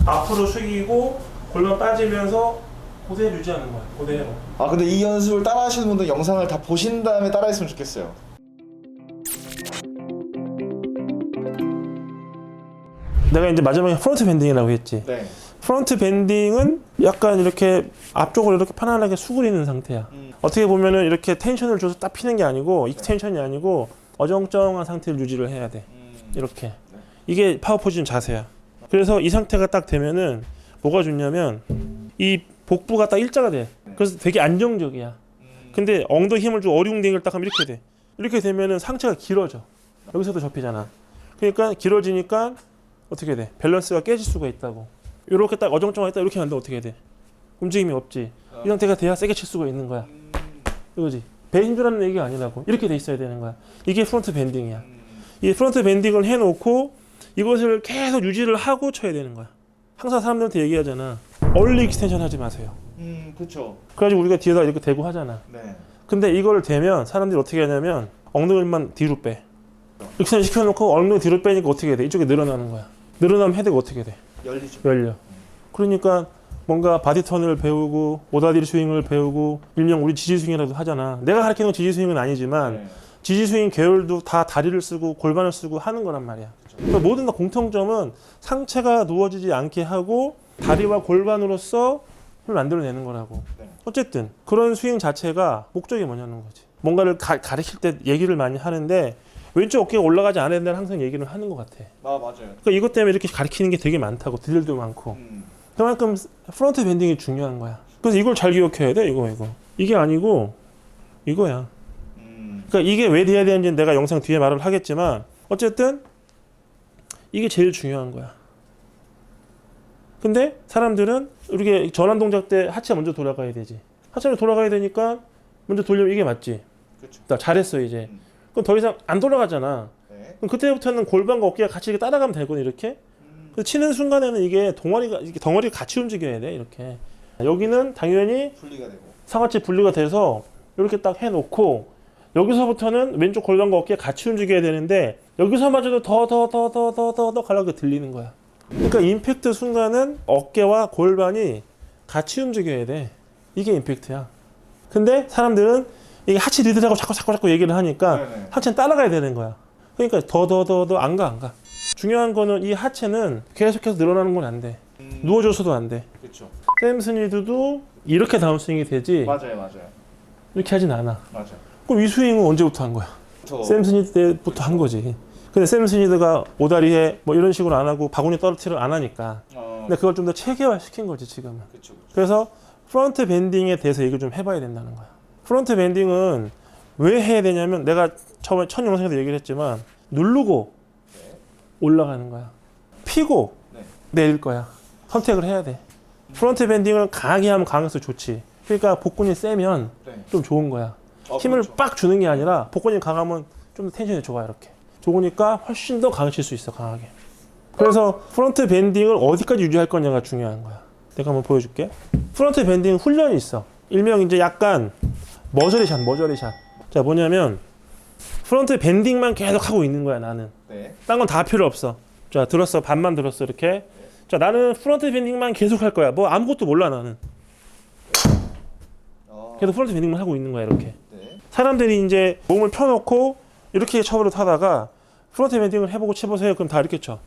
앞으로 숙이고 골반 빠지면서 그대로 유지하는 거야. 그대로. 아 근데 이 연습을 따라 하시는 분들 영상을 다 보신 다음에 따라 했으면 좋겠어요. 내가 이제 마지막에 프론트 밴딩이라고 했지. 네. 프론트 밴딩은 약간 이렇게 앞쪽으로 이렇게 편안하게 수그리는 상태야. 어떻게 보면은 이렇게 텐션을 줘서 딱 피는 게 아니고 익스텐션이 아니고 어정쩡한 상태를 유지를 해야 돼. 이렇게. 이게 파워 포지션 자세야. 그래서 이 상태가 딱 되면은 뭐가 좋냐면 이 복부가 딱 일자가 돼. 그래서 되게 안정적이야. 근데 엉덩이 힘을 주고 어리궁뎅이를 딱 하면 이렇게 돼. 이렇게 되면은 상체가 길어져. 여기서도 접히잖아. 그러니까 길어지니까 어떻게 돼? 밸런스가 깨질 수가 있다고. 이렇게 딱 어정쩡하게 딱 이렇게 만들면 어떻게 돼? 움직임이 없지. 이 상태가 돼야 세게 칠 수가 있는 거야. 이거지. 배 힘주라는 얘기가 아니라고. 이렇게 돼 있어야 되는 거야. 이게 프론트 밴딩이야. 이 프론트 밴딩을 해놓고 이것을 계속 유지를 하고 쳐야 되는 거야. 항상 사람들한테 얘기하잖아. 얼리 익스텐션 하지 마세요. 그렇죠. 그래가지고 우리가 뒤에다 이렇게 대고 하잖아. 네. 근데 이걸 대면 사람들이 어떻게 하냐면 엉덩이만 뒤로 빼. 익스텐션 시켜놓고 엉덩이 뒤로 빼니까 어떻게 돼? 이쪽에 늘어나는 거야. 늘어나면 헤드가 어떻게 돼? 열리죠. 열려. 그러니까 뭔가 바디 턴을 배우고 오다리 스윙을 배우고 일명 우리 지지 스윙이라도 하잖아. 내가 가르치는 건 지지 스윙은 아니지만 네. 지지 스윙 계열도 다 다리를 쓰고 골반을 쓰고 하는 거란 말이야. 그러니까 모든 다 공통점은 상체가 누워지지 않게 하고 다리와 골반으로서 힘을 만들어내는 거라고. 네. 어쨌든 그런 스윙 자체가 목적이 뭐냐는 거지. 뭔가를 가르칠 때 얘기를 많이 하는데 왼쪽 어깨가 올라가지 않아야 된다는 항상 얘기를 하는 것 같아. 아 맞아요. 그러니까 이것 때문에 이렇게 가르치는 게 되게 많다고. 드릴도 많고. 그만큼 프론트 밴딩이 중요한 거야. 그래서 이걸 잘 기억해야 돼. 이거. 이게 아니고 이거야. 그러니까 이게 왜 돼야 되는지는 내가 영상 뒤에 말을 하겠지만 어쨌든 이게 제일 중요한 거야. 근데 사람들은 이렇게 전환 동작 때 하체가 먼저 돌아가야 되지. 하체가 돌아가야 되니까 먼저 돌리면 이게 맞지. 그렇죠. 나 잘했어 이제. 그럼 더 이상 안 돌아가잖아. 네. 그럼 그때부터는 골반과 어깨가 같이 이렇게 따라가면 되거든 이렇게. 그래서 치는 순간에는 이게 덩어리가 같이 움직여야 돼 이렇게. 여기는 당연히 분리가 되고. 상하체 분리가 돼서 이렇게 딱 해놓고 여기서부터는 왼쪽 골반과 어깨가 같이 움직여야 되는데 여기서마저도 더 가려고 들리는 거야. 그러니까 임팩트 순간은 어깨와 골반이 같이 움직여야 돼. 이게 임팩트야. 근데 사람들은 이게 하체 리드라고 자꾸 얘기를 하니까 네네. 하체는 따라가야 되는 거야. 그러니까 더 안 가. 중요한 거는 이 하체는 계속해서 늘어나는 건 안 돼. 누워줘서도 안 돼. 그렇죠. 샘 스니드도 이렇게 다운스윙이 되지 맞아요. 이렇게 하진 않아. 맞아요. 그럼 이 스윙은 언제부터 한 거야? 샘 스니드 때부터 한 거지. 근데 샘 스니드가 오다리에 뭐 이런 식으로 안 하고 바구니 떨어뜨려 안 하니까. 근데 그걸 좀 더 체계화 시킨 거지 지금은. 그렇죠. 그래서 프론트 밴딩에 대해서 얘기를 좀 해봐야 된다는 거야. 프론트 밴딩은 왜 해야 되냐면 내가 처음에 첫 영상에서 얘기를 했지만 누르고 올라가는 거야. 피고 내릴 거야. 선택을 해야 돼. 프론트 밴딩을 강하게 하면 강할수록 좋지. 그러니까 복근이 세면 좀 좋은 거야. 힘을 그렇죠. 빡 주는 게 아니라 복근이 강하면 좀 더 텐션이 좋아 이렇게. 좋으니까 훨씬 더 강해질 수 있어 강하게. 그래서 프론트 밴딩을 어디까지 유지할 거냐가 중요한 거야. 내가 한번 보여줄게. 프론트 밴딩 훈련이 있어. 일명 이제 약간 머저리샷. 자 뭐냐면 프론트 밴딩만 계속 하고 있는 거야 나는. 딴 건 다 필요 없어. 자 들었어. 반만 들었어 이렇게. 자 나는 프론트 밴딩만 계속 할 거야. 뭐 아무것도 몰라 나는. 계속 프론트 밴딩만 하고 있는 거야 이렇게. 사람들이 이제 몸을 펴놓고 이렇게 쳐버릇 하다가 프론트 밴딩을 해보고 쳐보세요. 그럼 다 이렇게 쳐.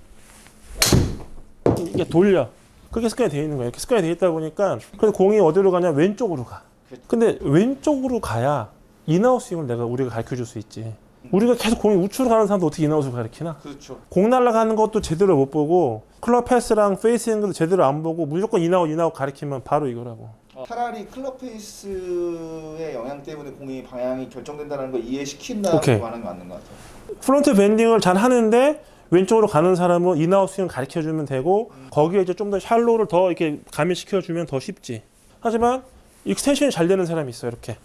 이게 돌려. 그게 습관이 되어 있는 거야. 이렇게 습관이 되어 있다 보니까 그래서 공이 어디로 가냐 왼쪽으로 가. 근데 왼쪽으로 가야 인아웃 스윙을 우리가 가르쳐 줄 수 있지. 우리가 계속 공이 우측으로 가는 사람도 어떻게 인아웃을 가르치나? 그렇죠. 공 날아가는 것도 제대로 못 보고 클럽 패스랑 페이스 앵글도 제대로 안 보고 무조건 인아웃 가르치면 바로 이거라고. 차라리 클럽 페이스의 영향 때문에 공이 방향이 결정된다는 걸 이해시킨다는 오케이. 거 하는 게 맞는 것 같아요. 프론트 밴딩을 잘 하는데 왼쪽으로 가는 사람은 인아웃 스윙을 가르쳐 주면 되고 거기에 이제 좀 더 샬로우를 더 이렇게 가미시켜 주면 더 쉽지. 하지만 익스텐션이 잘 되는 사람이 있어 이렇게.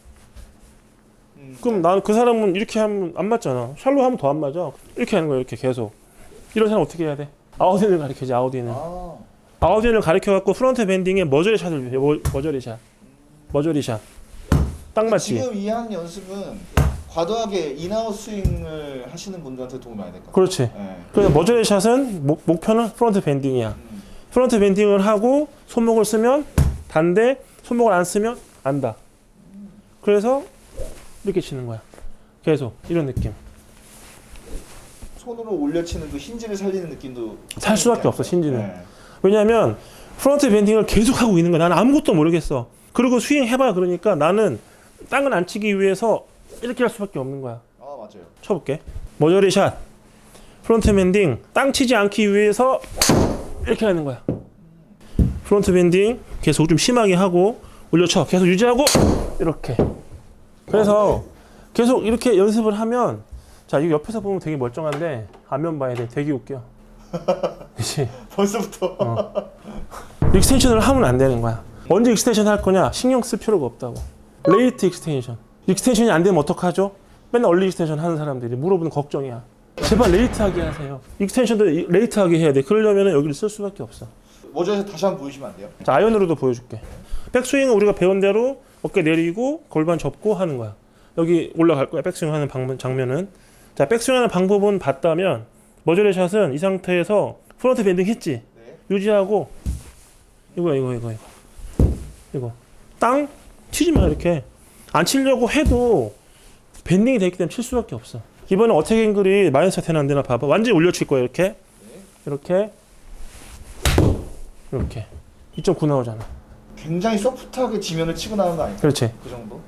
그럼 나는 그 사람은 이렇게 하면 안 맞잖아. 샬로우 하면 더 안 맞아. 이렇게 하는 거야 이렇게 계속. 이런 사람 어떻게 해야 돼? 아웃인을 가르쳐야지 아웃인을. 아웃인을 가르쳐 갖고 프론트 밴딩에 머저리샷을 머저리샷. 딱 맞지? 지금 이 한 연습은 과도하게 인아웃 스윙을 하시는 분들한테 도움이 많이 될 것 같아요. 그렇지. 네. 그래서 머저리샷은 목표는 프론트 밴딩이야. 프론트 밴딩을 하고 손목을 쓰면 단데 손목을 안 쓰면 안다. 그래서 이렇게 치는 거야. 계속 이런 느낌. 손으로 올려치는 그 힌지를 살리는 느낌도 살 수밖에 없어, 힌지는. 네. 왜냐하면 프론트 밴딩을 계속 하고 있는 거야. 나는 아무것도 모르겠어. 그리고 스윙 해봐 그러니까 나는 땅을 안 치기 위해서 이렇게 할 수밖에 없는 거야. 아 맞아요. 쳐볼게. 머저리 샷. 프론트 밴딩. 땅 치지 않기 위해서 이렇게 하는 거야. 프론트 밴딩 계속 좀 심하게 하고 올려쳐. 계속 유지하고 이렇게. 그래서 계속 이렇게 연습을 하면 자 이거 옆에서 보면 되게 멀쩡한데 안면 봐야 돼. 되게 웃겨. 그치? 벌써부터. 익스텐션을 하면 안 되는 거야. 언제 익스텐션 할 거냐? 신경 쓸 필요가 없다고. 레이트 익스텐션. 익스텐션이 안 되면 어떡하죠? 맨날 얼리 익스텐션 하는 사람들이 물어보는 걱정이야. 제발 레이트하게 하세요. 익스텐션도 레이트하게 해야 돼. 그러려면 여기를 쓸 수밖에 없어. 모자에서 다시 한번 보여주시면 안 돼요? 자, 아이언으로도 보여줄게. 백스윙은 우리가 배운 대로 어깨 내리고 골반 접고 하는 거야. 여기 올라갈 거야. 백스윙 하는 장면은. 자, 백스윙 하는 방법은 봤다면 머저리 샷은 이 상태에서 프론트 밴딩 했지? 네. 유지하고 이거 땅 치지 마. 이렇게 안 치려고 해도 밴딩이 되기 때문에 칠 수밖에 없어. 이번에 어택 앵글이 마이너스 되나 안 되나 봐봐. 완전히 올려칠 거야. 이렇게 이렇게 2.9 나오잖아. 굉장히 소프트하게 지면을 치고 나오는 거 아닐까요? 그렇지. 그 정도?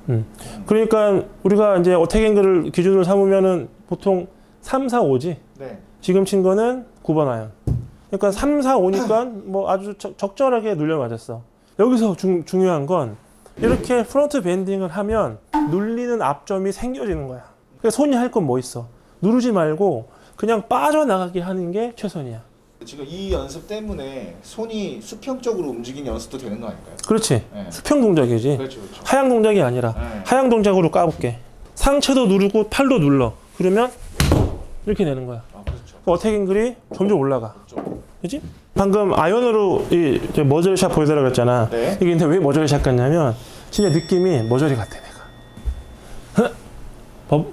그러니까 우리가 이제 어택 앵글을 기준으로 삼으면은 보통 3, 4, 5지. 네. 지금 친 거는 9번 아이언. 그러니까 3, 4, 5니까 뭐 아주 적절하게 눌려 맞았어. 여기서 중요한 건 이렇게 프론트 밴딩을 하면 눌리는 압점이 생겨지는 거야. 그러니까 손이 할 건 뭐 있어? 누르지 말고 그냥 빠져나가게 하는 게 최선이야. 지금 이 연습 때문에 손이 수평적으로 움직이는 연습도 되는 거 아닐까요? 그렇지. 네. 수평 동작이지. 그렇죠, 그렇죠. 하향 동작이 아니라 네. 하향 동작으로 까볼게. 상체도 누르고 팔도 눌러. 그러면 이렇게 되는 거야. 아, 그렇죠. 어택 앵글이 점점 올라가. 그렇죠. 그지? 방금 아이언으로 이 머저리 샷 보여달라고 그랬잖아. 네. 이게 근데 왜 머저리 샷 같냐면 진짜 느낌이 머저리 같아 내가.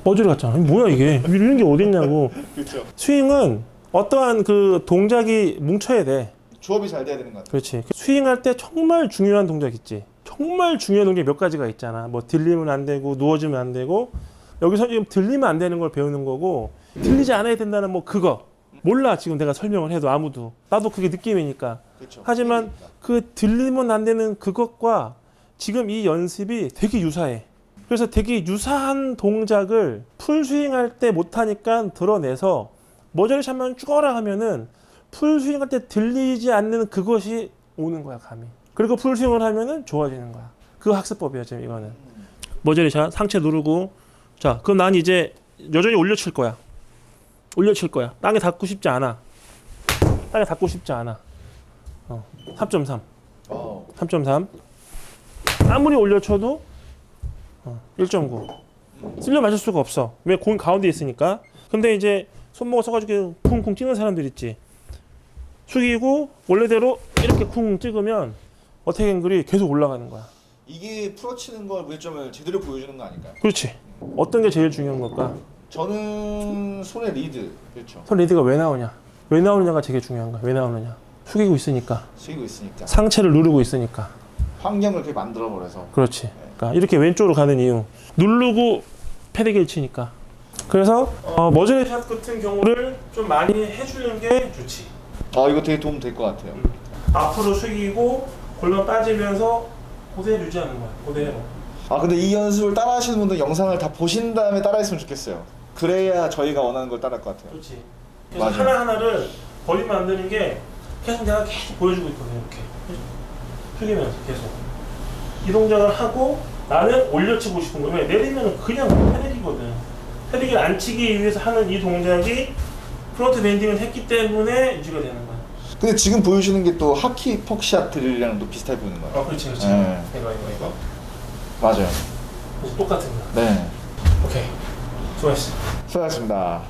머저리 같잖아. 뭐야 이게? 이런 게 어딨냐고. 그렇죠. 스윙은 어떠한 그 동작이 뭉쳐야 돼. 조합이 잘 돼야 되는 것 같아요. 그렇지. 스윙할 때 정말 중요한 동작 있지. 정말 중요한 동작이 몇 가지가 있잖아. 뭐 들리면 안 되고 누워지면 안 되고. 여기서 지금 들리면 안 되는 걸 배우는 거고 들리지 않아야 된다는 뭐 그거. 몰라 지금 내가 설명을 해도 아무도. 나도 그게 느낌이니까. 그렇죠. 하지만 그 들리면 안 되는 그것과 지금 이 연습이 되게 유사해. 그래서 되게 유사한 동작을 풀스윙할 때 못하니까 드러내서 머저리 샷만 죽어라 하면은 풀스윙할 때 들리지 않는 그것이 오는 거야 감이. 그리고 풀스윙을 하면은 좋아지는 거야. 그 학습법이야 지금 이거는. 머저리 샷 상체 누르고 자 그럼 난 이제 여전히 올려칠 거야. 땅에 닿고 싶지 않아. 3.3 3.3 아무리 올려쳐도 1.9 쓸려 맞을 수가 없어. 왜? 공이 가운데 있으니까. 근데 이제 손목을 써가지고 쿵쿵 찍는 사람들 있지. 숙이고 원래대로 이렇게 쿵 찍으면 어택 앵글이 계속 올라가는 거야. 이게 풀어 치는 걸 무게점을 제대로 보여주는 거 아닐까요? 그렇지. 어떤 게 제일 중요한 걸까? 저는 손의 리드. 그렇죠. 손 리드가 왜 나오냐? 왜 나오느냐가 되게 중요한 거야. 왜 나오느냐? 숙이고 있으니까. 숙이고 있으니까. 상체를 누르고 있으니까. 환경을 그렇게 만들어 버려서. 그렇지. 그러니까 이렇게 왼쪽으로 가는 이유. 누르고 패드기를 치니까. 그래서 머저리 샷 같은 경우를 좀 많이 해주는 게 좋지. 이거 되게 도움 될 것 같아요. 앞으로 숙이고 골반 빠지면서 고대를 유지하는 거야. 고대로. 근데 이 연습을 따라 하시는 분들 영상을 다 보신 다음에 따라 했으면 좋겠어요. 그래야 저희가 원하는 걸 따라할 것 같아요. 그렇지. 그래서 맞아요. 하나하나를 버리면 안 되는 게 계속 내가 계속 보여주고 있거든. 이렇게. 숙이면서 계속. 이 동작을 하고 나는 올려치고 싶은 거야. 왜? 내리면 그냥 패드기거든. 패드기를 안 치기 위해서 하는 이 동작이 프론트 밴딩을 했기 때문에 유지가 되는 거야. 근데 지금 보여주는 게 또 하키 퍽샷 드릴이랑 또 비슷하게 보이는 거예요. 그렇지, 그렇지. 네. 이거. 맞아요. 그래서 똑같은 거야. 네. 오케이. 수고했어. 수고하셨습니다.